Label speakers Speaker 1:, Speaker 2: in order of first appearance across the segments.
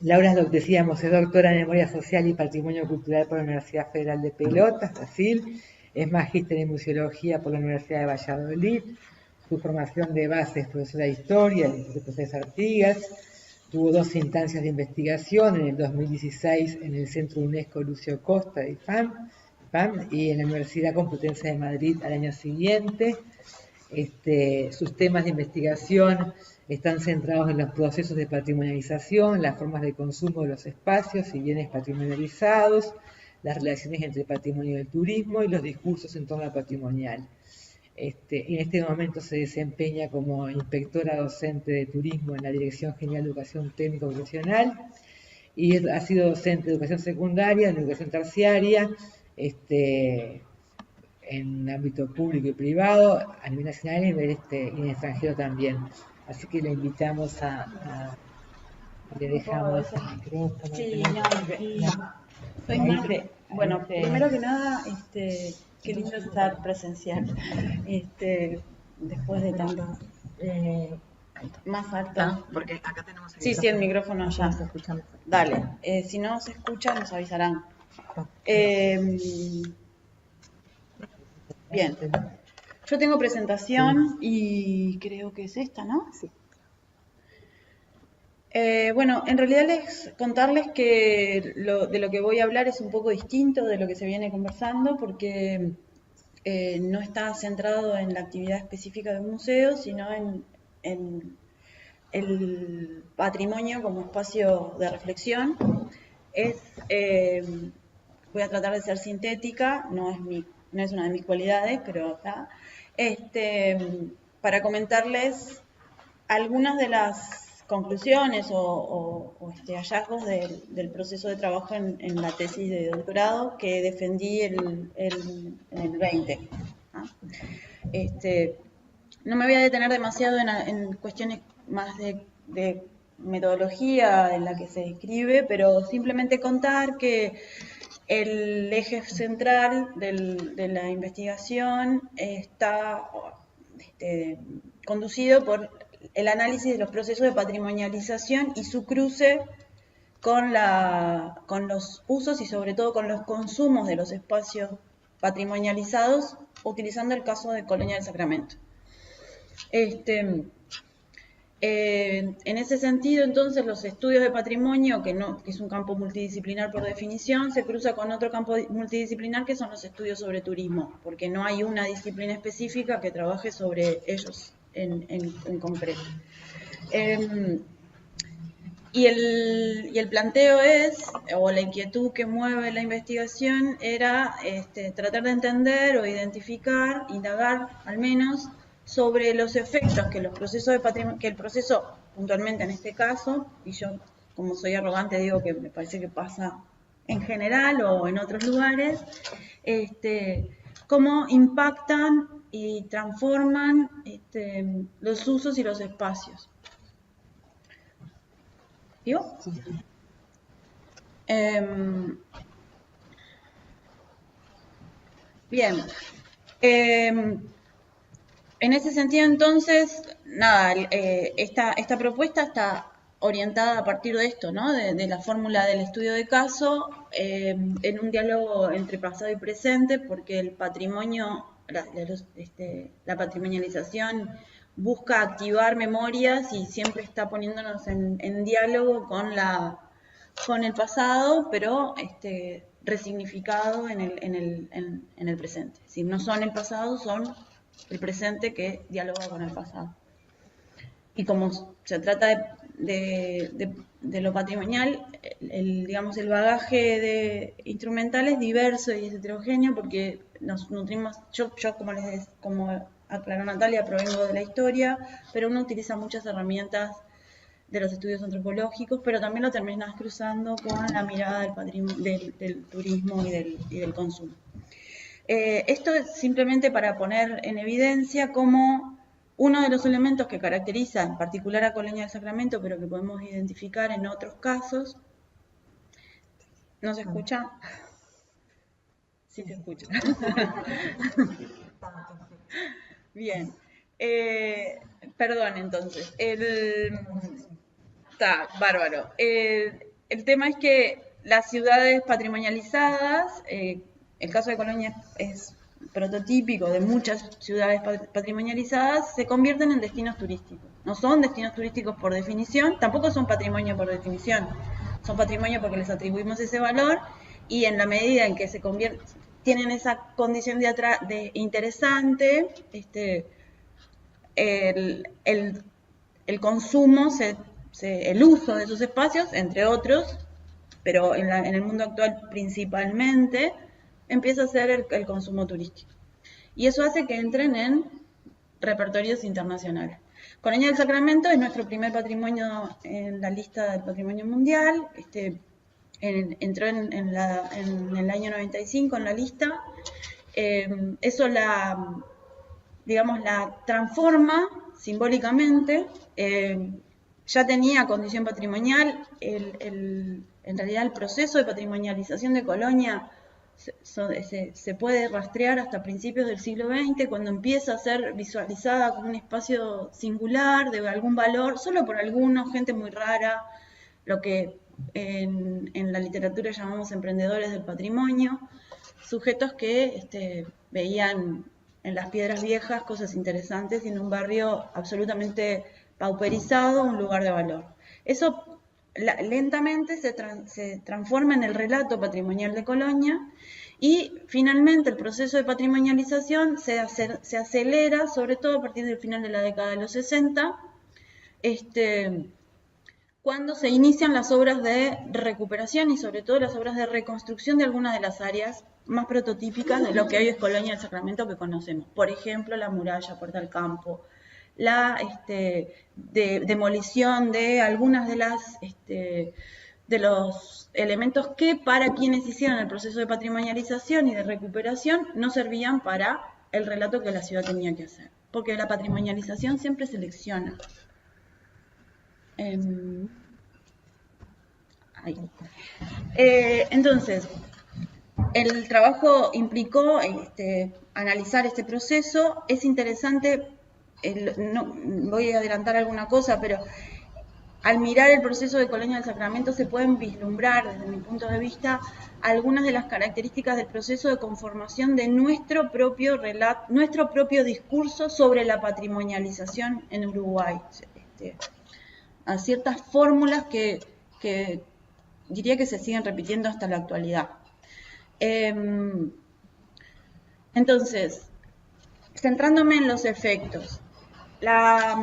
Speaker 1: Laura, es lo que decíamos, es doctora en Memoria Social y Patrimonio Cultural por la Universidad Federal de Pelotas, Brasil. Es magíster en Museología por la Universidad de Valladolid. Su formación de base es profesora de Historia del Instituto César Artigas. Tuvo 2 instancias de investigación, en el 2016 en el Centro UNESCO Lucio Costa de PAM y en la Universidad Complutense de Madrid al año siguiente. Sus temas de investigación están centrados en los procesos de patrimonialización, las formas de consumo de los espacios y bienes patrimonializados, las relaciones entre patrimonio y el turismo y los discursos en torno al patrimonial. En este momento se desempeña como inspectora docente de turismo en la Dirección General de Educación Técnico Profesional y ha sido docente de educación secundaria, de educación terciaria, en ámbito público y privado, a nivel nacional y en el extranjero también. Así que le invitamos le dejamos el micrófono.
Speaker 2: Sí, soy Mar. Bueno, primero que nada, qué lindo estar presencial, después de tanto, más alto.
Speaker 3: Porque acá tenemos
Speaker 2: el Sí, el micrófono allá.
Speaker 3: Se escucha mejor.
Speaker 2: Dale, si no se escucha nos avisarán. Bien, yo tengo presentación y creo que es esta, ¿no?
Speaker 3: Sí.
Speaker 2: Bueno, en realidad contarles que de lo que voy a hablar es un poco distinto de lo que se viene conversando porque no está centrado en la actividad específica de un museo, sino en el patrimonio como espacio de reflexión. Voy a tratar de ser sintética, no es una de mis cualidades, pero está. Para comentarles algunas de las conclusiones o hallazgos del proceso de trabajo en la tesis de doctorado que defendí en el 20. No me voy a detener demasiado en cuestiones más de metodología en la que se escribe, pero simplemente contar que el eje central de la investigación está conducido por el análisis de los procesos de patrimonialización y su cruce con los usos y sobre todo con los consumos de los espacios patrimonializados, utilizando el caso de Colonia del Sacramento. En ese sentido, entonces, los estudios de patrimonio, que es un campo multidisciplinar por definición, se cruza con otro campo multidisciplinar que son los estudios sobre turismo, porque no hay una disciplina específica que trabaje sobre ellos en concreto. Y el planteo o la inquietud que mueve la investigación era tratar de entender o identificar, indagar al menos, sobre los efectos que los procesos de patrimonio, que el proceso puntualmente en este caso, y yo como soy arrogante digo que me parece que pasa en general o en otros lugares, cómo impactan y transforman los usos y los espacios. ¿Digo?
Speaker 3: Sí.
Speaker 2: Bien. En ese sentido, entonces, nada, esta propuesta está orientada a partir de esto, ¿no? De la fórmula del estudio de caso, en un diálogo entre pasado y presente, porque el patrimonio, la patrimonialización busca activar memorias y siempre está poniéndonos en diálogo con el pasado, pero resignificado en el presente. Es decir, no son el pasado, son el presente que dialoga con el pasado. Y como se trata de lo patrimonial, digamos, el bagaje instrumental es diverso y es heterogéneo porque nos nutrimos, yo como aclaró Natalia, provengo de la historia, pero uno utiliza muchas herramientas de los estudios antropológicos, pero también lo terminas cruzando con la mirada del turismo y del consumo. Esto es simplemente para poner en evidencia cómo uno de los elementos que caracteriza en particular a Colonia del Sacramento, pero que podemos identificar en otros casos. ¿No se escucha? Sí se escucha. Bien. Perdón, entonces. Está bárbaro. el tema es que las ciudades patrimonializadas, el caso de Colonia es prototípico de muchas ciudades patrimonializadas, se convierten en destinos turísticos. No son destinos turísticos por definición, tampoco son patrimonio por definición. Son patrimonio porque les atribuimos ese valor y en la medida en que se convierten, tienen esa condición de interesante, el consumo, el uso de esos espacios, entre otros, pero en el mundo actual principalmente, empieza a ser el consumo turístico. Y eso hace que entren en repertorios internacionales. Colonia del Sacramento es nuestro primer patrimonio en la lista del patrimonio mundial. Entró en el año 95 en la lista. Eso la transforma simbólicamente. Ya tenía condición patrimonial. En realidad el proceso de patrimonialización de Colonia se puede rastrear hasta principios del siglo XX, cuando empieza a ser visualizada como un espacio singular, de algún valor, solo por algunos, gente muy rara, lo que en la literatura llamamos emprendedores del patrimonio, sujetos que veían en las piedras viejas cosas interesantes y en un barrio absolutamente pauperizado un lugar de valor. Eso lentamente se transforma en el relato patrimonial de Colonia y finalmente el proceso de patrimonialización se acelera, sobre todo a partir del final de la década de los 60, cuando se inician las obras de recuperación y sobre todo las obras de reconstrucción de algunas de las áreas más prototípicas de lo que hoy es Colonia del Sacramento que conocemos. Por ejemplo, la muralla, Puerta al Campo, la demolición de algunas de los elementos que para quienes hicieron el proceso de patrimonialización y de recuperación no servían para el relato que la ciudad tenía que hacer. Porque la patrimonialización siempre selecciona. Entonces, el trabajo implicó analizar este proceso. Es interesante, no voy a adelantar alguna cosa, pero al mirar el proceso de Colonia del Sacramento se pueden vislumbrar, desde mi punto de vista, algunas de las características del proceso de conformación de nuestro propio relato, nuestro propio discurso sobre la patrimonialización en Uruguay. A ciertas fórmulas que diría que se siguen repitiendo hasta la actualidad. Entonces, centrándome en los efectos, la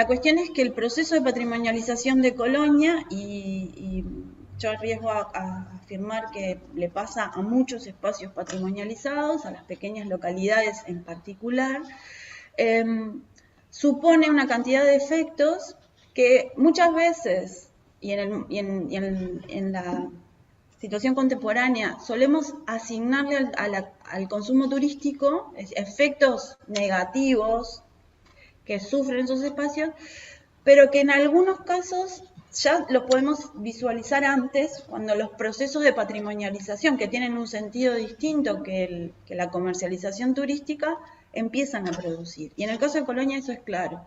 Speaker 2: cuestión es que el proceso de patrimonialización de Colonia, y yo arriesgo a afirmar que le pasa a muchos espacios patrimonializados, a las pequeñas localidades en particular, supone una cantidad de efectos que muchas veces, y en la situación contemporánea, solemos asignarle al consumo turístico efectos negativos que sufren esos espacios, pero que en algunos casos ya lo podemos visualizar antes, cuando los procesos de patrimonialización, que tienen un sentido distinto que la comercialización turística, empiezan a producir. Y en el caso de Colonia eso es claro.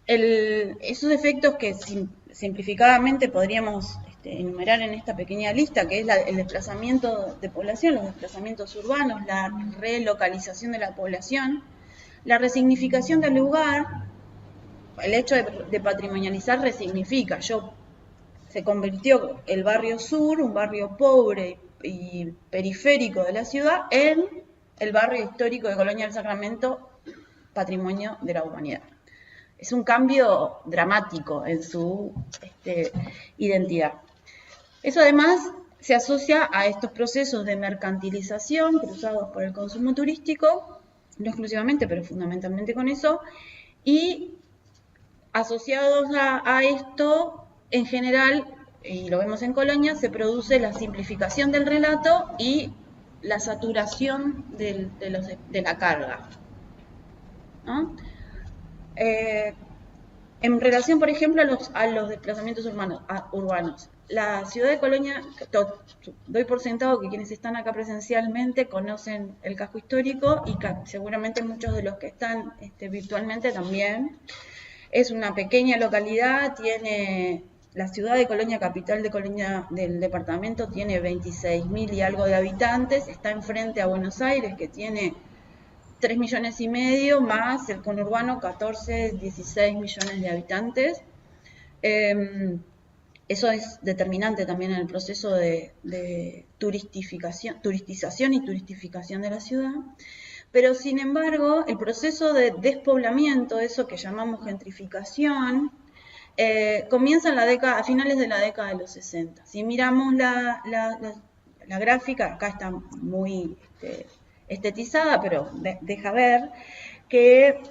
Speaker 2: Esos efectos que simplificadamente podríamos enumerar en esta pequeña lista, que es el desplazamiento de población, los desplazamientos urbanos, la relocalización de la población, la resignificación del lugar. El hecho de patrimonializar resignifica. Se convirtió el barrio sur, un barrio pobre y periférico de la ciudad, en el barrio histórico de Colonia del Sacramento, patrimonio de la humanidad. Es un cambio dramático en su identidad. Eso además se asocia a estos procesos de mercantilización cruzados por el consumo turístico, no exclusivamente, pero fundamentalmente con eso, y asociados a esto, en general, y lo vemos en Colonia, se produce la simplificación del relato y la saturación de la carga, ¿no? En relación, por ejemplo, a los desplazamientos urbanos. La ciudad de Colonia, doy por sentado que quienes están acá presencialmente conocen el casco histórico y seguramente muchos de los que están virtualmente también. Es una pequeña localidad, tiene la ciudad de Colonia, capital de Colonia del departamento, tiene 26.000 y algo de habitantes, está enfrente a Buenos Aires, que tiene 3,5 millones, más el conurbano 14, 16 millones de habitantes. Eso es determinante también en el proceso de turistización y turistificación de la ciudad. Pero sin embargo, el proceso de despoblamiento, eso que llamamos gentrificación, comienza a finales de la década de los 60. Si miramos la gráfica, acá está muy estetizada, pero deja ver que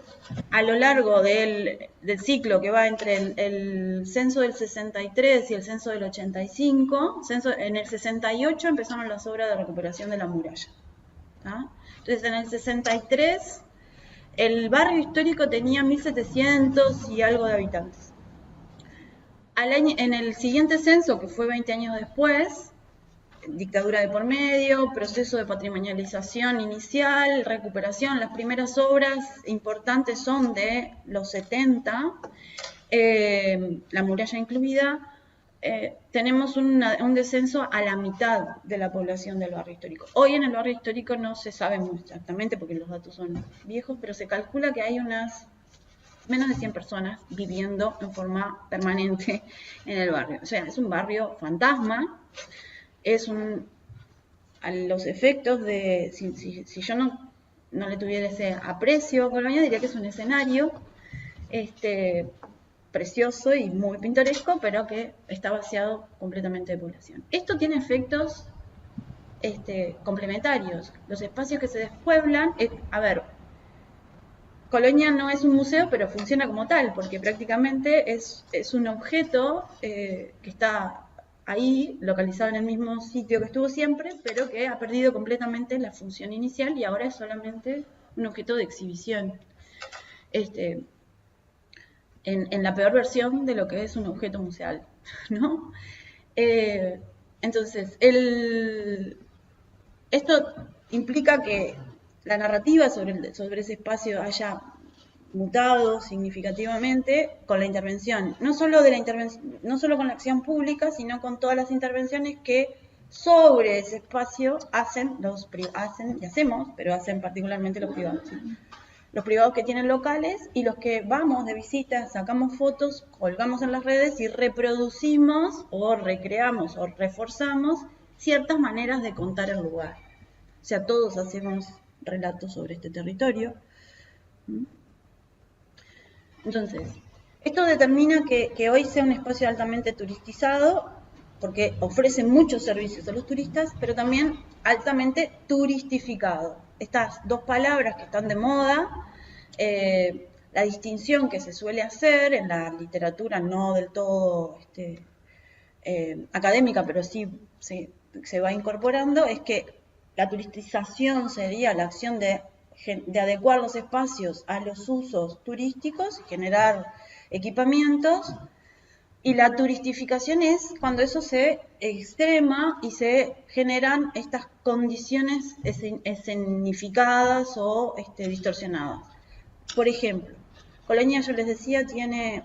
Speaker 2: a lo largo del ciclo que va entre el censo del 63 y el censo del 85, en el 68 empezaron las obras de recuperación de la muralla. ¿tá? Entonces, en el 63, el barrio histórico tenía 1.700 y algo de habitantes. En el siguiente censo, que fue 20 años después, dictadura de por medio, proceso de patrimonialización inicial, recuperación, las primeras obras importantes son de los 70, la muralla incluida, tenemos un descenso a la mitad de la población del barrio histórico. Hoy en el barrio histórico no se sabe muy exactamente porque los datos son viejos, pero se calcula que hay menos de 100 personas viviendo en forma permanente en el barrio. O sea, es un barrio fantasma. A los efectos de, si yo no le tuviera ese aprecio a Colonia, diría que es un escenario precioso y muy pintoresco, pero que está vaciado completamente de población. Esto tiene efectos complementarios. Los espacios que se despueblan, Colonia no es un museo, pero funciona como tal, porque prácticamente es un objeto que está ahí, localizado en el mismo sitio que estuvo siempre, pero que ha perdido completamente la función inicial y ahora es solamente un objeto de exhibición. En la peor versión de lo que es un objeto museal, ¿no? Entonces, esto implica que la narrativa sobre ese espacio haya mutado significativamente con la intervención, no solo con la acción pública, sino con todas las intervenciones que sobre ese espacio hacen particularmente los privados. ¿sí? Los privados que tienen locales y los que vamos de visita, sacamos fotos, colgamos en las redes y reproducimos o recreamos o reforzamos ciertas maneras de contar el lugar. O sea, todos hacemos relatos sobre este territorio. Entonces, esto determina que hoy sea un espacio altamente turistizado, porque ofrece muchos servicios a los turistas, pero también altamente turistificado. Estas dos palabras que están de moda, la distinción que se suele hacer en la literatura, no del todo académica, pero sí se va incorporando, es que la turistización sería la acción de adecuar los espacios a los usos turísticos, generar equipamientos, y la turistificación es cuando eso se extrema y se generan estas condiciones escenificadas o distorsionadas. Por ejemplo, Colonia, yo les decía, tiene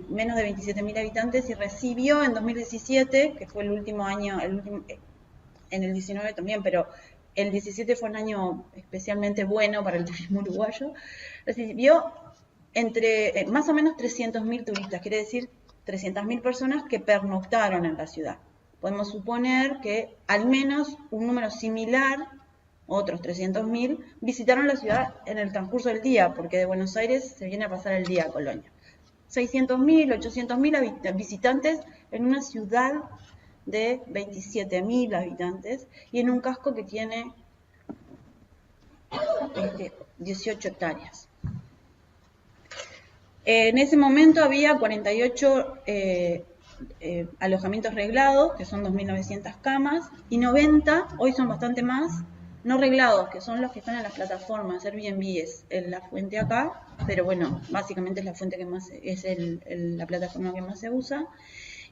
Speaker 2: menos de 27.000 habitantes y recibió en 2017, que fue el último año, en el 19 también, pero el 17 fue un año especialmente bueno para el turismo uruguayo, recibió más o menos 300.000 turistas, quiere decir 300.000 personas que pernoctaron en la ciudad. Podemos suponer que al menos un número similar, otros 300.000, visitaron la ciudad en el transcurso del día, porque de Buenos Aires se viene a pasar el día a Colonia. 600.000, 800.000 visitantes en una ciudad de 27.000 habitantes y en un casco que tiene 18 hectáreas. En ese momento había 48 alojamientos reglados, que son 2.900 camas, y 90, hoy son bastante más, no reglados, que son los que están en las plataformas. Airbnb es la fuente acá, pero bueno, básicamente es la fuente que más la plataforma que más se usa.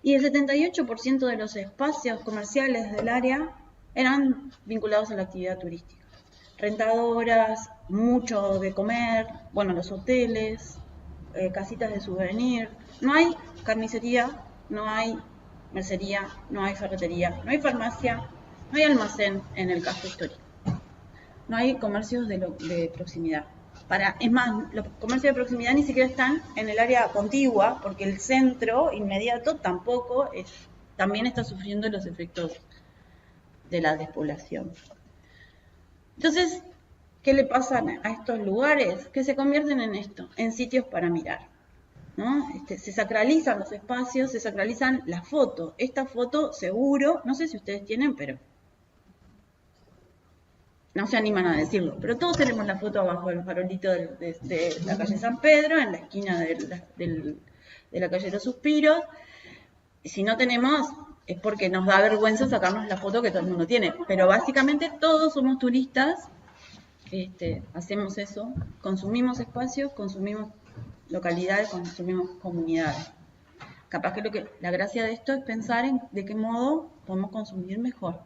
Speaker 2: Y el 78% de los espacios comerciales del área eran vinculados a la actividad turística. Rentadoras, mucho de comer, bueno, los hoteles, casitas de souvenir, no hay carnicería, no hay mercería, no hay ferretería, no hay farmacia, no hay almacén en el casco histórico. No hay comercios de proximidad. Es más, los comercios de proximidad ni siquiera están en el área contigua, porque el centro inmediato también está sufriendo los efectos de la despoblación. Entonces, ¿qué le pasa a estos lugares? Que se convierten en esto, en sitios para mirar, ¿no? Se sacralizan los espacios, se sacralizan las fotos. Esta foto seguro, no sé si ustedes tienen, pero no se animan a decirlo, pero todos tenemos la foto abajo del farolito de la calle San Pedro, en la esquina de la calle de los Suspiros. Y si no tenemos, es porque nos da vergüenza sacarnos la foto que todo el mundo tiene. Pero básicamente todos somos turistas, hacemos eso, consumimos espacios, consumimos localidades, consumimos comunidades. Capaz que la gracia de esto es pensar en de qué modo podemos consumir mejor.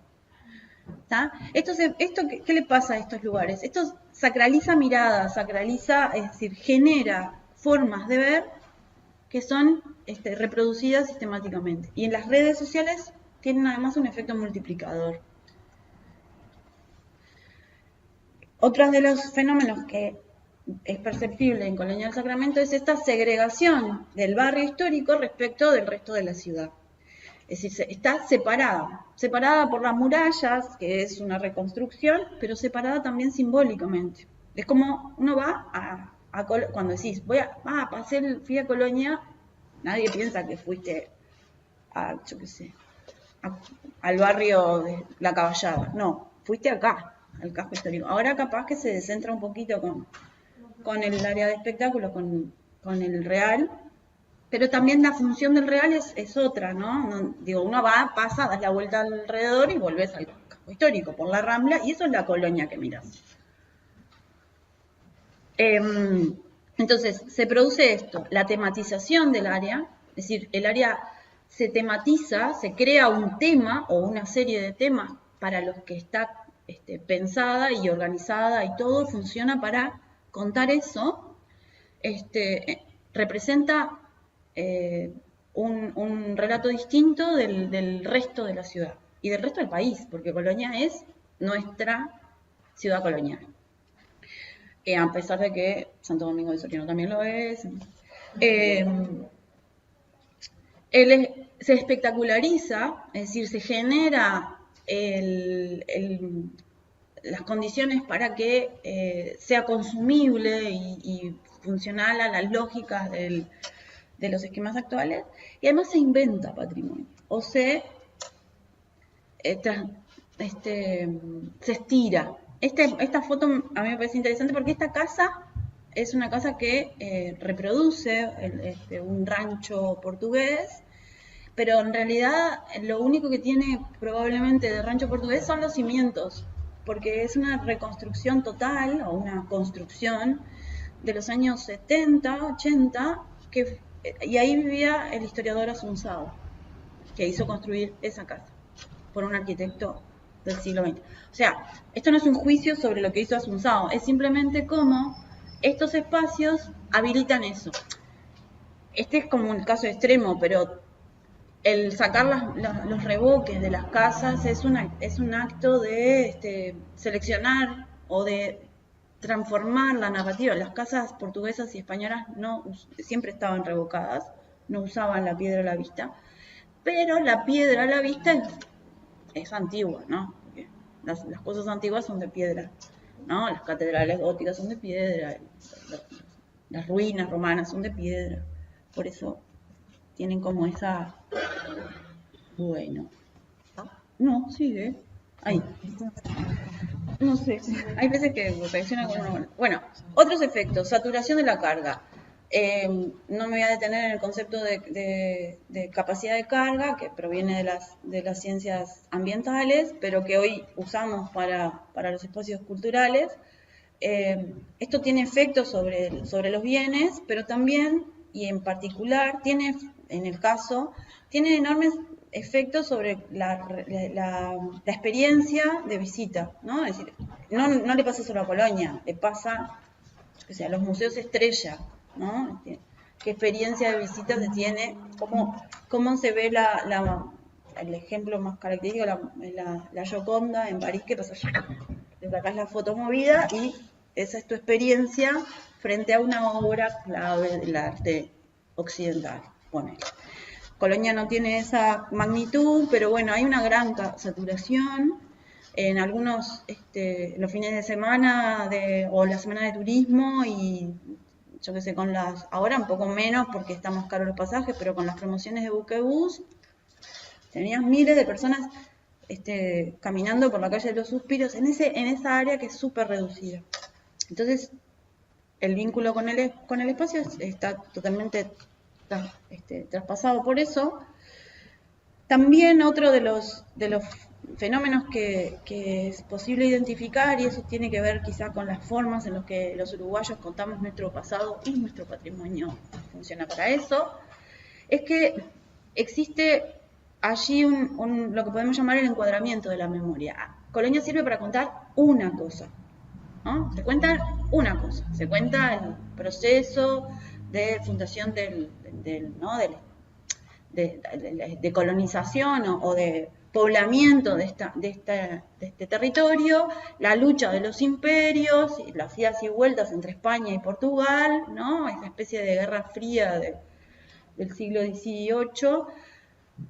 Speaker 2: ¿Tá? ¿Qué le pasa a estos lugares? Esto sacraliza miradas, es decir, genera formas de ver que son reproducidas sistemáticamente. Y en las redes sociales tienen además un efecto multiplicador. Otro de los fenómenos que es perceptible en Colonia del Sacramento es esta segregación del barrio histórico respecto del resto de la ciudad. Es decir, está separada por las murallas, que es una reconstrucción, pero separada también simbólicamente. Es como uno va cuando decís, fui a Colonia, nadie piensa que fuiste al barrio de La Caballada. No, fuiste acá, al casco histórico. Ahora capaz que se descentra un poquito con el área de espectáculo, con el Real. Pero también la función del Real es otra, ¿no? Uno pasa, das la vuelta alrededor y volvés al casco histórico por la Rambla, y eso es la Colonia que mirás. Entonces, se produce esto, la tematización del área, es decir, el área se tematiza, se crea un tema o una serie de temas para los que está pensada y organizada y todo funciona para contar eso, representa un relato distinto del resto de la ciudad y del resto del país, porque Colonia es nuestra ciudad colonial. A pesar de que Santo Domingo de Soriano también lo es. Se espectaculariza, es decir, se genera las condiciones para que sea consumible y funcional a las lógicas de los esquemas actuales, y además se inventa patrimonio, o se estira. Esta foto a mí me parece interesante porque esta casa es una casa que reproduce un rancho portugués, pero en realidad lo único que tiene probablemente de rancho portugués son los cimientos, porque es una reconstrucción total o una construcción de los años 70, 80, y ahí vivía el historiador Asunzao, que hizo construir esa casa por un arquitecto del siglo XX. O sea, esto no es un juicio sobre lo que hizo Asunzao, es simplemente cómo estos espacios habilitan eso. Este es como un caso extremo, pero el sacar los revoques de las casas es un acto de seleccionar o de transformar la narrativa. Las casas portuguesas y españolas siempre estaban revocadas, no usaban la piedra a la vista, pero la piedra a la vista es antigua, ¿no? Porque las cosas antiguas son de piedra, ¿no? Las catedrales góticas son de piedra, las ruinas romanas son de piedra, por eso tienen como esa... Bueno. No, sigue. Ahí. No sé, hay veces que reacciona con uno. Bueno, otros efectos, saturación de la carga. No me voy a detener en el concepto de capacidad de carga, que proviene de las ciencias ambientales, pero que hoy usamos para los espacios culturales. Esto tiene efectos sobre los bienes, pero también, y en particular, tiene enormes efectos sobre la experiencia de visita, ¿no? Es decir, no le pasa solo a Colonia, le pasa a los museos estrella, ¿no? qué experiencia de visita se tiene, cómo se ve el ejemplo más característico, la Gioconda en París, que pasa allá. Le sacás la foto movida y esa es tu experiencia frente a una obra clave del arte occidental. Ponele. Colonia no tiene esa magnitud, pero bueno, hay una gran saturación. En algunos, los fines de semana o la semana de turismo y yo qué sé, ahora un poco menos porque están más caros los pasajes, pero con las promociones de Buquebus tenías miles de personas caminando por la calle de los Suspiros en esa área que es súper reducida. Entonces, el vínculo con el espacio está totalmente traspasado por eso. También otro de los fenómenos que es posible identificar, y eso tiene que ver quizá con las formas en las que los uruguayos contamos nuestro pasado y nuestro patrimonio funciona para eso, es que existe allí lo que podemos llamar el encuadramiento de la memoria. Colonia sirve para contar una cosa, ¿no? Se cuenta una cosa, se cuenta el proceso de fundación de colonización o de poblamiento de este territorio, la lucha de los imperios, las idas y vueltas entre España y Portugal, ¿no? Esa especie de guerra fría del siglo XVIII,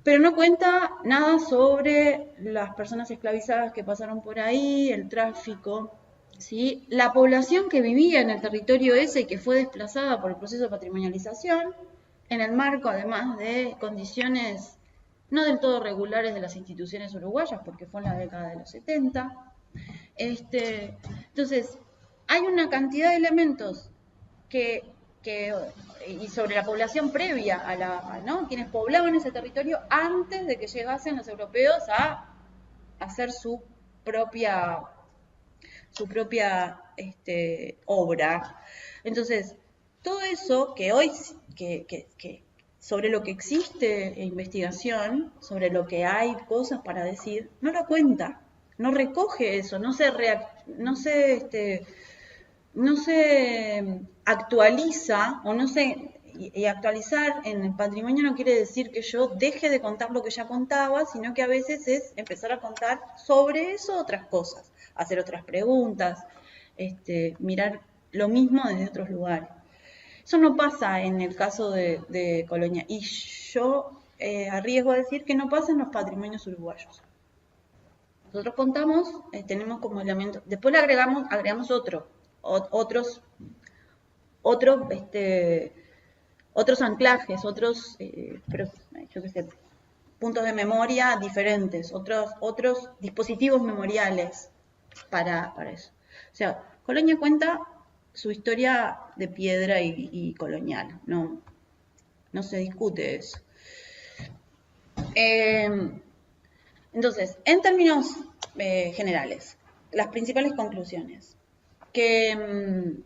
Speaker 2: pero no cuenta nada sobre las personas esclavizadas que pasaron por ahí, el tráfico, ¿sí? La población que vivía en el territorio ese y que fue desplazada por el proceso de patrimonialización, en el marco además de condiciones no del todo regulares de las instituciones uruguayas, porque fue en la década de los 70. Entonces, hay una cantidad de elementos y sobre la población previa ¿no? Quienes poblaban ese territorio antes de que llegasen los europeos a hacer su propia obra. Entonces, todo eso que hoy, sobre lo que existe investigación, sobre lo que hay cosas para decir, no lo cuenta, no recoge eso, no se actualiza y actualizar en el patrimonio no quiere decir que yo deje de contar lo que ya contaba, sino que a veces es empezar a contar sobre eso otras cosas, hacer otras preguntas, mirar lo mismo desde otros lugares. Eso no pasa en el caso de Colonia, y yo arriesgo a decir que no pasa en los patrimonios uruguayos. Nosotros contamos, tenemos como elemento, después le agregamos otros anclajes, otros puntos de memoria diferentes, otros dispositivos memoriales para eso. O sea, Colonia cuenta su historia de piedra y colonial, no se discute eso. Entonces, en términos generales, las principales conclusiones, que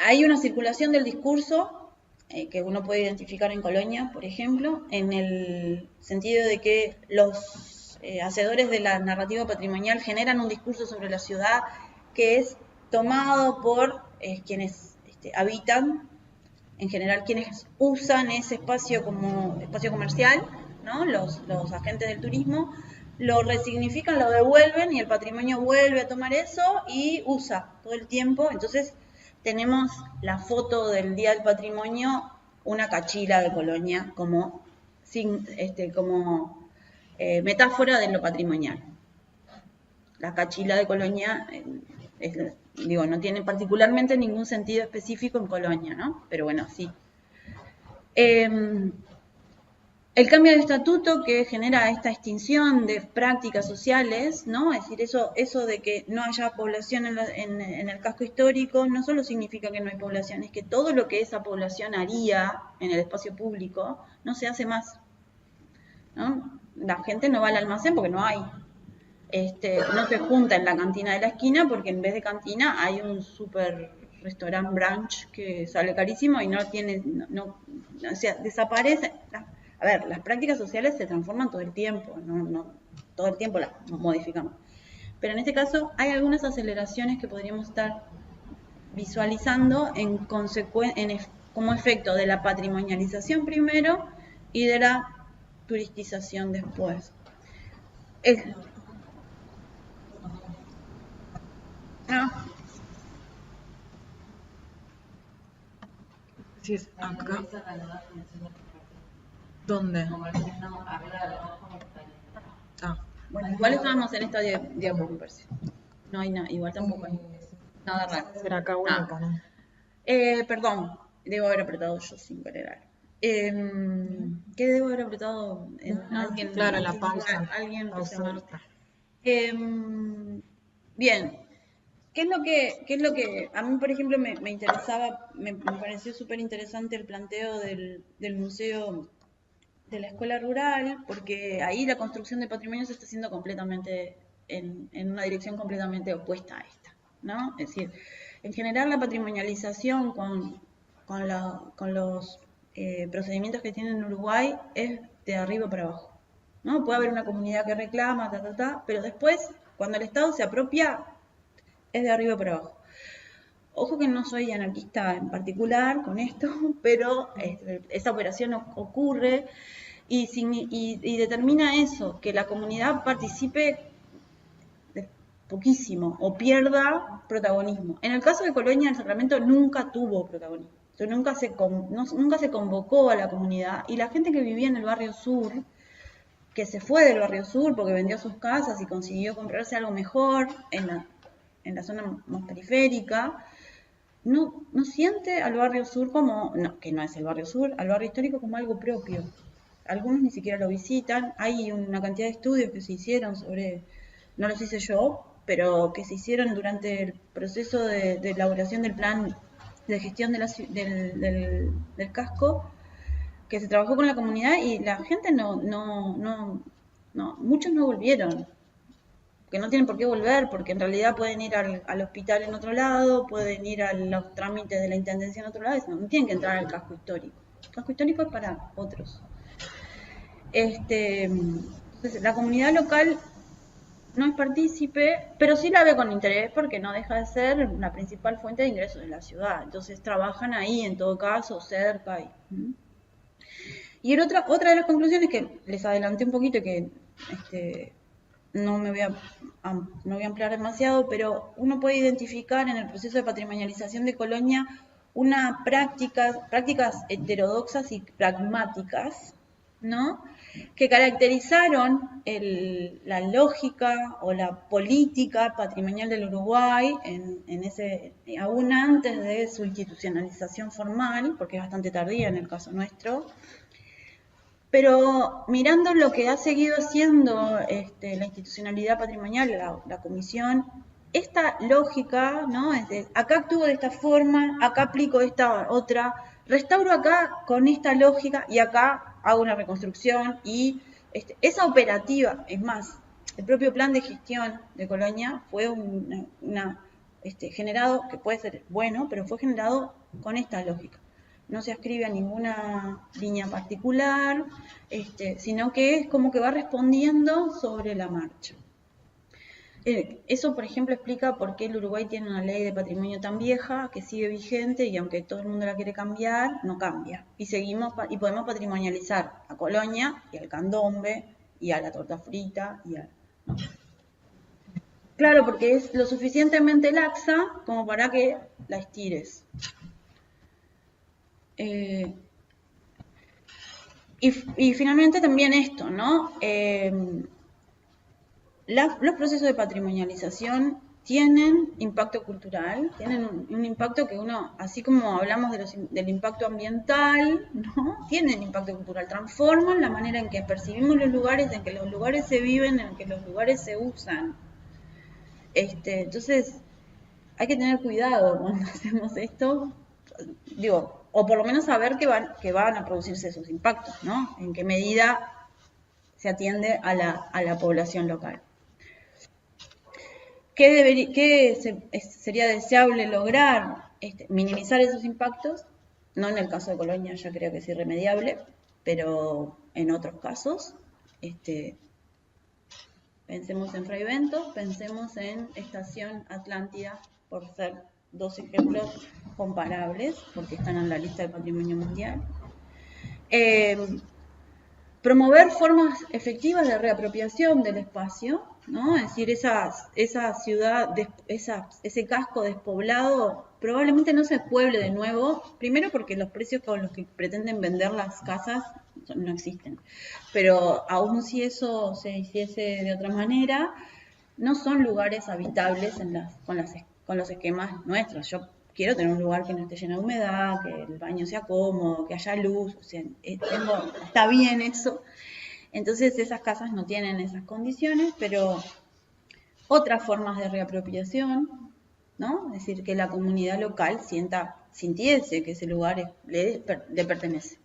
Speaker 2: hay una circulación del discurso que uno puede identificar en Colonia, por ejemplo, en el sentido de que los hacedores de la narrativa patrimonial generan un discurso sobre la ciudad que es tomado por quienes habitan, en general quienes usan ese espacio como espacio comercial, ¿no? Los agentes del turismo lo resignifican, lo devuelven y el patrimonio vuelve a tomar eso y usa todo el tiempo. Entonces tenemos la foto del Día del Patrimonio, una cachila de Colonia como metáfora de lo patrimonial. La cachila de Colonia no tiene particularmente ningún sentido específico en Colonia, ¿no? Pero bueno, sí. El cambio de estatuto que genera esta extinción de prácticas sociales, ¿no? Es decir, eso de que no haya población en el casco histórico, no solo significa que no hay población, es que todo lo que esa población haría en el espacio público no se hace más, ¿no? La gente no va al almacén porque no hay. No se junta en la cantina de la esquina porque en vez de cantina hay un super restaurant brunch que sale carísimo y o sea, desaparece. A ver, las prácticas sociales se transforman todo el tiempo, no todo el tiempo las modificamos. Pero en este caso hay algunas aceleraciones que podríamos estar visualizando como efecto de la patrimonialización primero y de la turistización después.
Speaker 3: Sí, acá. ¿Dónde?
Speaker 2: Bueno, igual estábamos en esta diapo, me parece. No hay nada, igual tampoco hay nada raro.
Speaker 3: Será acá única, ¿no?
Speaker 2: Perdón, debo haber apretado yo sin querer. ¿Qué debo haber apretado? Alguien,
Speaker 3: claro, la pausa.
Speaker 2: Alguien
Speaker 3: Pausa.
Speaker 2: Bien. ¿Qué es lo que a mí, por ejemplo, me interesaba, me pareció súper interesante el planteo del museo de la escuela rural, porque ahí la construcción de patrimonio se está haciendo completamente en una dirección completamente opuesta a esta, ¿no? Es decir, en general la patrimonialización con los procedimientos que tiene en Uruguay es de arriba para abajo, ¿no? Puede haber una comunidad que reclama, pero después, cuando el Estado se apropia, es de arriba para abajo. Ojo que no soy anarquista en particular con esto, pero esa operación ocurre y determina eso, que la comunidad participe poquísimo o pierda protagonismo. En el caso de Colonia del Sacramento nunca tuvo protagonismo. Nunca se convocó a la comunidad y la gente que vivía en el barrio sur, que se fue del barrio sur porque vendió sus casas y consiguió comprarse algo mejor en la zona más periférica, no siente al barrio sur como, no, que no es el barrio sur, al barrio histórico como algo propio. Algunos ni siquiera lo visitan. Hay una cantidad de estudios que se hicieron sobre, no los hice yo, pero que se hicieron durante el proceso de elaboración del plan de gestión del casco, que se trabajó con la comunidad y la gente muchos no volvieron, que no tienen por qué volver, porque en realidad pueden ir al hospital en otro lado, pueden ir a los trámites de la intendencia en otro lado, no tienen que entrar al casco histórico. El casco histórico es para otros. Entonces, la comunidad local no es partícipe, pero sí la ve con interés porque no deja de ser la principal fuente de ingresos de la ciudad. Entonces trabajan ahí en todo caso, cerca. Y otra de las conclusiones que les adelanté un poquito, que no me voy a ampliar demasiado, pero uno puede identificar en el proceso de patrimonialización de Colonia prácticas heterodoxas y pragmáticas, ¿no? Que caracterizaron la lógica o la política patrimonial del Uruguay aún antes de su institucionalización formal, porque es bastante tardía en el caso nuestro. Pero mirando lo que ha seguido siendo la institucionalidad patrimonial, la comisión, esta lógica, ¿no? Acá actúo de esta forma, acá aplico esta otra, restauro acá con esta lógica y acá hago una reconstrucción y esa operativa, es más, el propio plan de gestión de Colonia fue generado, que puede ser bueno, pero fue generado con esta lógica. No se ascribe a ninguna línea particular, sino que es como que va respondiendo sobre la marcha. Eso, por ejemplo, explica por qué el Uruguay tiene una ley de patrimonio tan vieja que sigue vigente y aunque todo el mundo la quiere cambiar, no cambia. Y podemos patrimonializar a Colonia y al candombe y a la torta frita ¿no? Claro, porque es lo suficientemente laxa como para que la estires. Y finalmente también esto, ¿no? Los procesos de patrimonialización tienen impacto cultural, tienen un impacto que uno, así como hablamos del impacto ambiental, ¿no? Tienen impacto cultural, transforman la manera en que percibimos los lugares, en que los lugares se viven, en que los lugares se usan. Entonces, hay que tener cuidado cuando hacemos esto, digo, o por lo menos saber que van a producirse esos impactos, ¿no? En qué medida se atiende a la población local. ¿Qué sería deseable lograr? Minimizar esos impactos, no en el caso de Colonia, ya creo que es irremediable, pero en otros casos, pensemos en Fray Bentos, pensemos en Estación Atlántida, por ser dos ejemplos comparables, porque están en la lista del Patrimonio Mundial. Promover formas efectivas de reapropiación del espacio, ¿no? Es decir, esa ciudad, ese casco despoblado probablemente no se pueble de nuevo, primero porque los precios con los que pretenden vender las casas no existen, pero aún si eso se hiciese de otra manera, no son lugares habitables con los esquemas nuestros. Yo quiero tener un lugar que no esté lleno de humedad, que el baño sea cómodo, que haya luz, o sea, está bien eso. Entonces esas casas no tienen esas condiciones, pero otras formas de reapropiación, ¿no? Es decir, que la comunidad local sintiese que ese lugar le pertenece.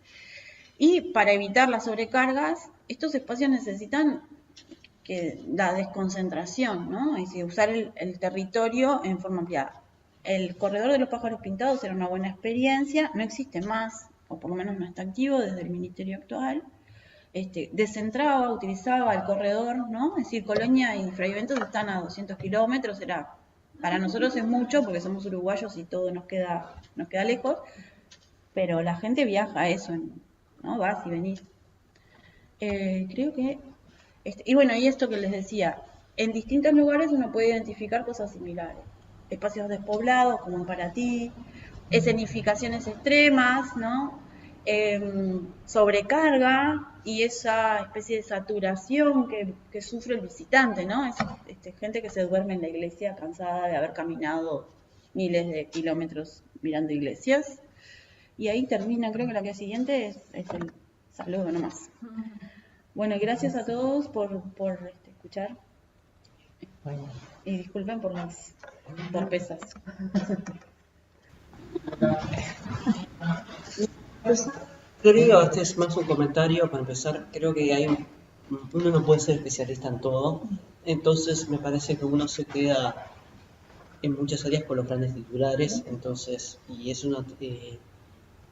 Speaker 2: Y para evitar las sobrecargas, estos espacios necesitan la desconcentración, ¿no? Es decir, usar el territorio en forma ampliada. El corredor de los pájaros pintados era una buena experiencia, no existe más, o por lo menos no está activo desde el ministerio actual. Descentraba, utilizaba el corredor, ¿no? Es decir, Colonia y Fray Bentos están a 200 kilómetros, para nosotros es mucho porque somos uruguayos y todo nos queda lejos, pero la gente viaja a eso, ¿no? Vas y venís. Creo que y bueno, y esto que les decía, en distintos lugares uno puede identificar cosas similares. Espacios despoblados, como en Paratí, escenificaciones extremas, ¿no? Sobrecarga y esa especie de saturación que sufre el visitante, ¿no? Es gente que se duerme en la iglesia cansada de haber caminado miles de kilómetros mirando iglesias. Y ahí termina, creo que la que siguiente es el saludo nomás. Bueno, gracias a todos por escuchar.
Speaker 1: Bueno.
Speaker 2: Y disculpen por las torpezas.
Speaker 4: Creo, este es más un comentario para empezar. Creo que uno no puede ser especialista en todo, entonces me parece que uno se queda en muchas áreas por los grandes titulares, entonces, y es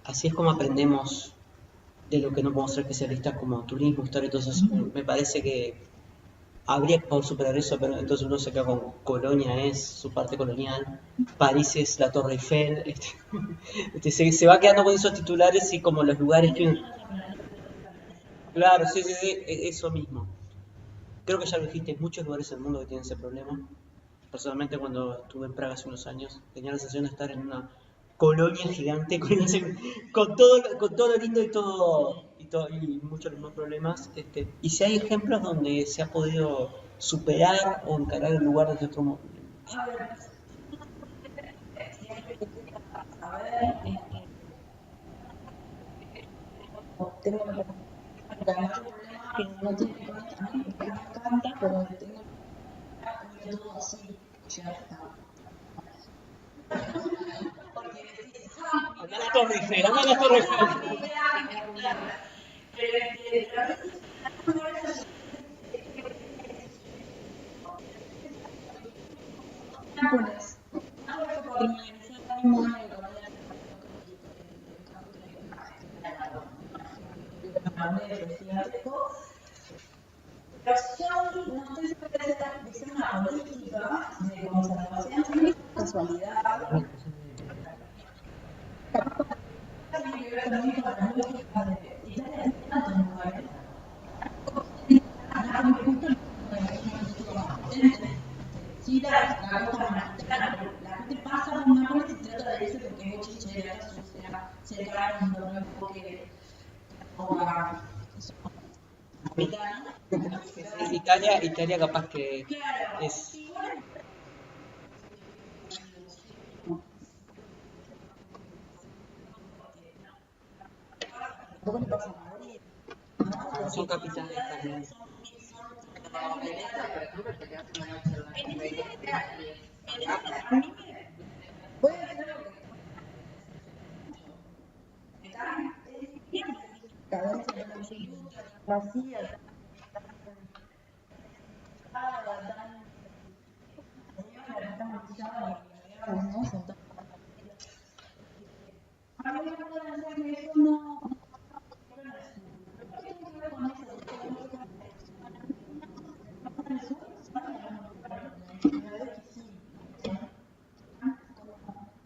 Speaker 4: así es como aprendemos de lo que no podemos ser especialistas, como turismo, historia. Entonces me parece que habría que poder superar eso, pero entonces uno se queda con Colonia, es su parte colonial, París es la Torre Eiffel, se va quedando con esos titulares y como los lugares que uno... Claro, sí, eso mismo. Creo que ya lo dijiste, hay muchos lugares en el mundo que tienen ese problema. Personalmente, cuando estuve en Praga hace unos años, tenía la sensación de estar en una colonia gigante con todo lo lindo y muchos de los mismos problemas. Y si hay ejemplos donde se ha podido superar o encarar el lugar desde otro modo.
Speaker 2: Tengo que no tiene también porque me encanta, pero tengo todo así,
Speaker 4: Anda a la Torre Eiffel, anda a la Torre Eiffel.
Speaker 2: No estoy segura de ser una política de conservación, casualidad. Tiene que ver también con la lógica de Italia tiene tantos lugares. Sí, la cosa más. La gente pasa por Nápoles y trata de irse porque es chinchera, sucia, cerca de un torneo porque
Speaker 4: Italia capaz que es... Son capitales también.
Speaker 2: Vacía.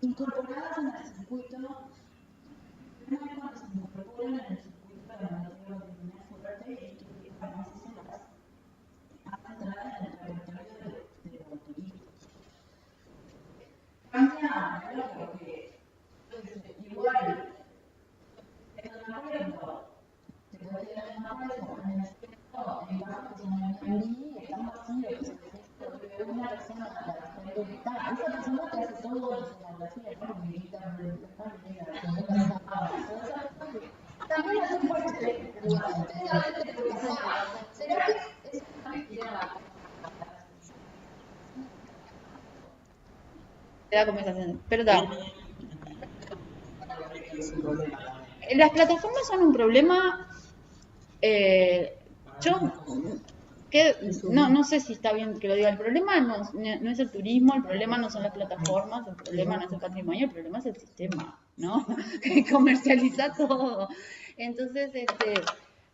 Speaker 2: Incorporadas en la una persona, esa persona que hace todo en escenografía, ¿no? Milita, también hace un puesto de ¿será que es una mentira? Te da conversación, pero da. Las plataformas son un problema. Yo no sé si está bien que lo diga. El problema no es el turismo, el problema no son las plataformas, el problema no es el patrimonio, el problema es el sistema, ¿no? Que comercializa todo. Entonces,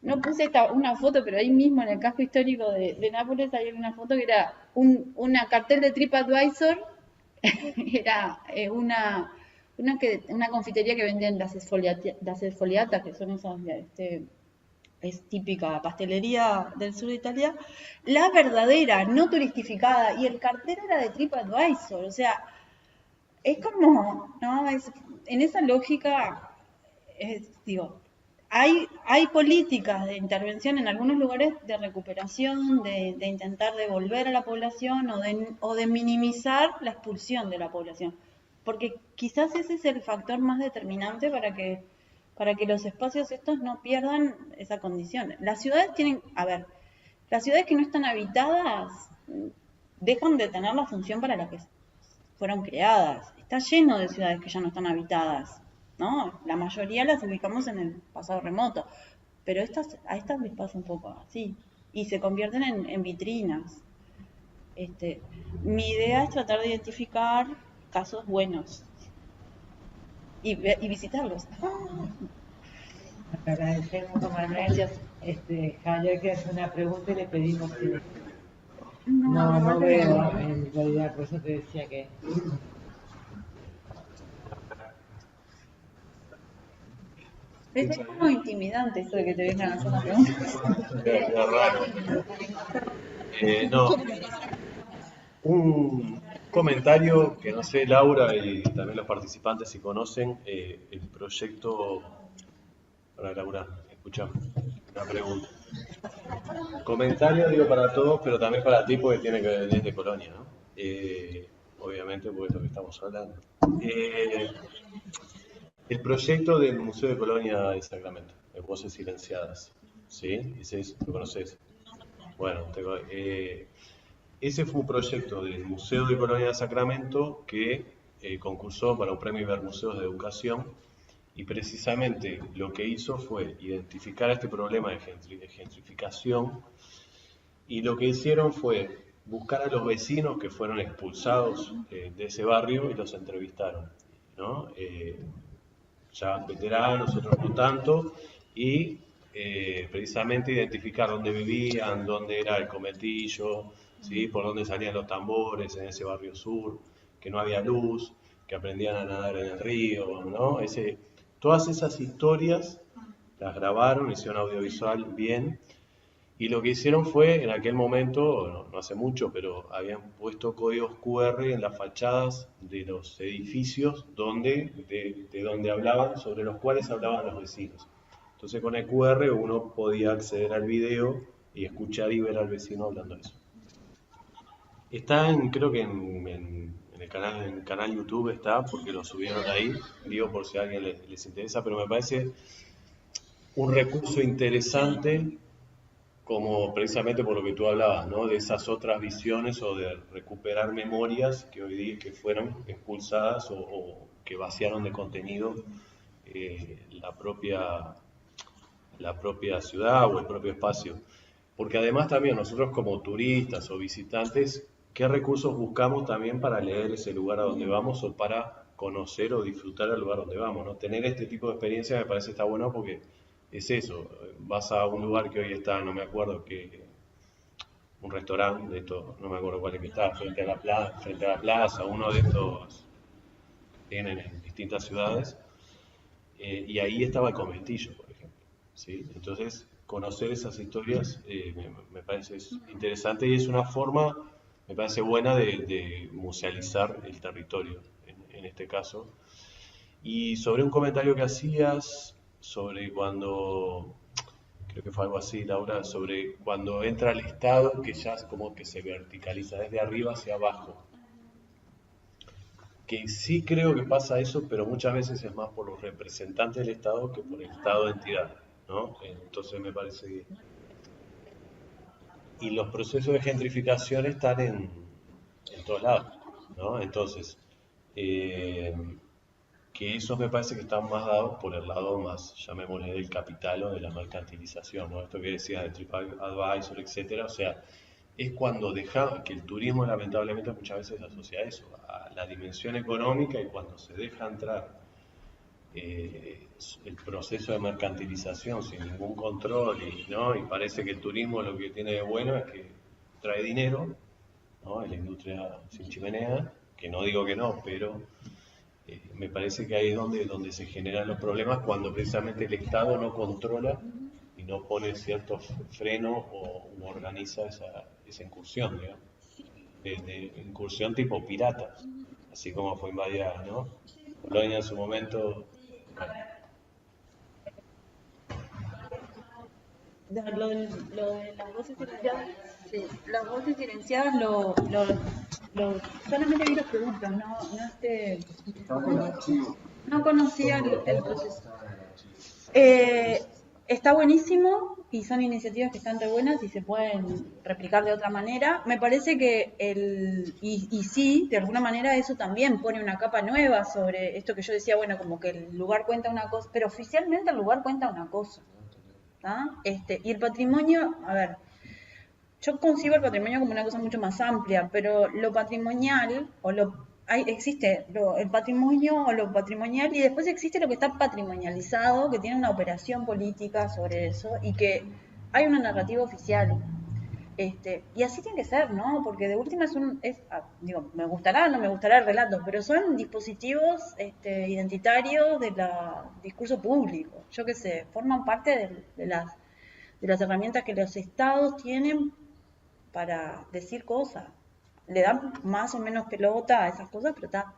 Speaker 2: no puse una foto, pero ahí mismo en el casco histórico de Nápoles hay una foto que era una cartel de TripAdvisor, era una confitería que venden las esfoliatas, que son esas, es típica pastelería del sur de Italia, la verdadera, no turistificada, y el cartel era de TripAdvisor, o sea, es como, ¿no? En esa lógica, digo, hay políticas de intervención en algunos lugares de recuperación, de intentar devolver a la población o de minimizar la expulsión de la población, porque quizás ese es el factor más determinante para que los espacios estos no pierdan esa condición. Las ciudades las ciudades que no están habitadas dejan de tener la función para la que fueron creadas. Está lleno de ciudades que ya no están habitadas, ¿no? La mayoría las ubicamos en el pasado remoto, pero a estas les pasa un poco así, y se convierten en vitrinas. Mi idea es tratar de identificar casos buenos y visitarlos.
Speaker 1: Agradecemos, Manuel. Javier quiere hacer una pregunta y le pedimos que... No veo en realidad, por eso te decía que...
Speaker 2: Es como intimidante esto de que te vengan a hacer una pregunta.
Speaker 5: Es raro. No. Un comentario que no sé, Laura y también los participantes si conocen el proyecto. Para Laura, escuchame, una pregunta. Comentario digo para todos, pero también para ti porque tiene que venir de Colonia, ¿no? Obviamente porque es lo que estamos hablando. El proyecto del Museo de Colonia de Sacramento, de Voces Silenciadas, ¿sí? ¿Lo conoces? Bueno, ese fue un proyecto del Museo de Colonia de Sacramento que concursó para un premio Ibermuseos de Educación y precisamente lo que hizo fue identificar este problema de gentrificación y lo que hicieron fue buscar a los vecinos que fueron expulsados de ese barrio y los entrevistaron, ¿no? Ya veteranos, otros no tanto, y precisamente identificar dónde vivían, dónde era el cometillo, ¿sí? Por dónde salían los tambores en ese barrio sur, que no había luz, que aprendían a nadar en el río, ¿no? Todas esas historias las grabaron, hicieron audiovisual bien, y lo que hicieron fue, en aquel momento, no hace mucho, pero habían puesto códigos QR en las fachadas de los edificios de donde hablaban, sobre los cuales hablaban los vecinos. Entonces con el QR uno podía acceder al video y escuchar y ver al vecino hablando de eso. Está creo que en el canal YouTube está, porque lo subieron ahí, digo por si a alguien les interesa, pero me parece un recurso interesante como precisamente por lo que tú hablabas, ¿no? De esas otras visiones o de recuperar memorias que hoy día que fueron expulsadas o que vaciaron de contenido la propia ciudad o el propio espacio. Porque además también nosotros como turistas o visitantes, ¿qué recursos buscamos también para leer ese lugar a donde vamos o para conocer o disfrutar el lugar donde vamos, ¿no? Tener este tipo de experiencia me parece está bueno porque es eso, vas a un lugar que hoy está, no me acuerdo, un restaurante de estos, no me acuerdo cuál es que está, frente a la plaza, uno de estos que tienen en distintas ciudades, y ahí estaba el conventillo, por ejemplo, ¿sí? Entonces, conocer esas historias me parece interesante y es una forma, me parece buena de musealizar el territorio, en este caso. Y sobre un comentario que hacías sobre cuando creo que fue algo así, Laura, sobre cuando entra el Estado, que ya es como que se verticaliza desde arriba hacia abajo. Que sí creo que pasa eso, pero muchas veces es más por los representantes del Estado que por el Estado de entidad, ¿no? Entonces me parece que... Y los procesos de gentrificación están en todos lados, ¿no? Entonces, que eso me parece que están más dados por el lado más, llamémosle, del capital o de la mercantilización, ¿no? Esto que decías de TripAdvisor, etcétera, o sea, es cuando deja, que el turismo lamentablemente muchas veces se asocia a eso, a la dimensión económica, y cuando se deja entrar el proceso de mercantilización sin ningún control, ¿no? Y parece que el turismo lo que tiene de bueno es que trae dinero, ¿no? Es la industria sin chimenea, que no digo que no, pero me parece que ahí es donde se generan los problemas, cuando precisamente el Estado no controla y no pone ciertos frenos o organiza esa incursión, digamos, de incursión tipo pirata, así como fue invadida, ¿no? Colonia en su momento.
Speaker 2: Lo de las voces silenciadas, sí, las voces silenciadas solamente vi los productos, no conocía el proceso. Está buenísimo y son iniciativas que están re buenas y se pueden replicar de otra manera. Me parece que y sí, de alguna manera eso también pone una capa nueva sobre esto que yo decía, bueno, como que el lugar cuenta una cosa, pero oficialmente el lugar cuenta una cosa. Y el patrimonio, a ver, yo concibo el patrimonio como una cosa mucho más amplia, pero lo patrimonial, existe el patrimonio o lo patrimonial, y después existe lo que está patrimonializado, que tiene una operación política sobre eso, y que hay una narrativa oficial. Y así tiene que ser, ¿no? Porque de última me gustará o no me gustará el relato, pero son dispositivos identitarios del discurso público. Yo qué sé, forman parte de las herramientas que los estados tienen para decir cosas. Le dan más o menos pelota a esas cosas, pero está.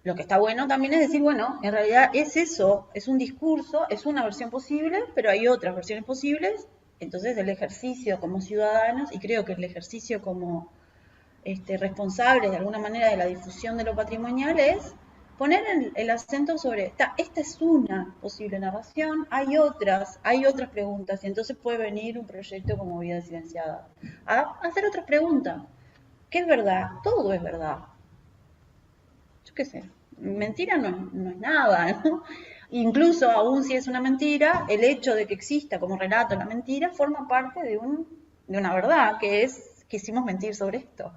Speaker 2: Lo que está bueno también es decir, bueno, en realidad es eso, es un discurso, es una versión posible, pero hay otras versiones posibles. Entonces el ejercicio como ciudadanos, y creo que el ejercicio como responsables de alguna manera de la difusión de lo patrimonial, es poner el acento sobre esta es una posible narración, hay otras preguntas, y entonces puede venir un proyecto como Vida Silenciada a hacer otras preguntas. ¿Qué es verdad? Todo es verdad. Yo qué sé, mentira no es nada, ¿no? Incluso, aún si es una mentira, el hecho de que exista como relato la mentira forma parte de una verdad, que es que hicimos mentir sobre esto.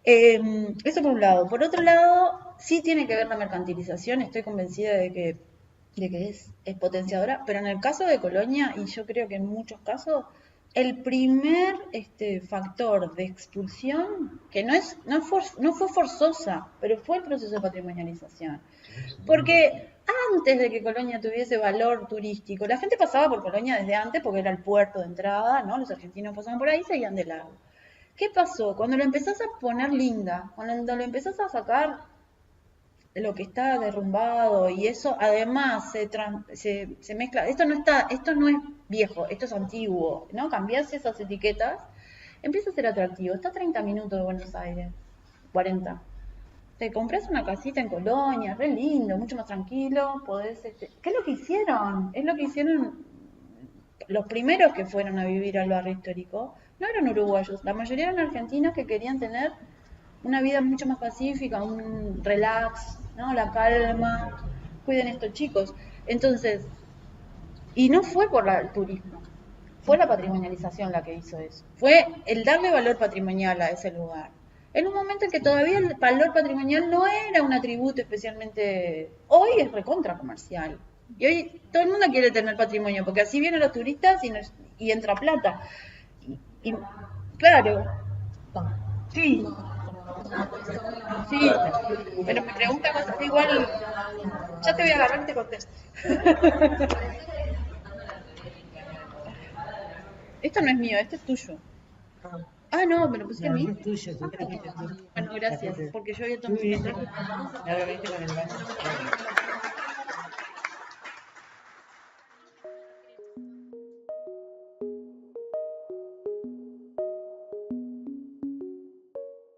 Speaker 2: Eso por un lado. Por otro lado, sí tiene que ver la mercantilización, estoy convencida de que es potenciadora, pero en el caso de Colonia, y yo creo que en muchos casos, el primer factor de expulsión, que no fue forzosa, pero fue el proceso de patrimonialización. Porque antes de que Colonia tuviese valor turístico, la gente pasaba por Colonia desde antes porque era el puerto de entrada, ¿no? Los argentinos pasaban por ahí y seguían de largo. ¿Qué pasó? Cuando lo empezás a poner linda, cuando lo empezás a sacar lo que está derrumbado, y eso además se mezcla, esto no es viejo, esto es antiguo, ¿no? Cambiás esas etiquetas, empieza a ser atractivo. Está a 30 minutos de Buenos Aires, 40. Te compras una casita en Colonia, re lindo, mucho más tranquilo, podés, ¿qué es lo que hicieron? Es lo que hicieron los primeros que fueron a vivir al barrio histórico. No eran uruguayos, la mayoría eran argentinos que querían tener una vida mucho más pacífica, un relax, ¿no? La calma, cuiden estos chicos. Entonces, y no fue por el turismo, fue la patrimonialización la que hizo eso. Fue el darle valor patrimonial a ese lugar. En un momento en que todavía el valor patrimonial no era un atributo especialmente... Hoy es recontra comercial. Y hoy todo el mundo quiere tener patrimonio, porque así vienen los turistas y entra plata. Y claro, sí, pero me pregunta cosas igual, ya te voy a agarrar y te contesto. Esto no es mío, esto es tuyo. Ah, no, me lo pusiste a mí.
Speaker 1: Es tuyo, tú.
Speaker 2: Bueno, gracias, porque yo había tomado.
Speaker 1: Ahora viste con el baño.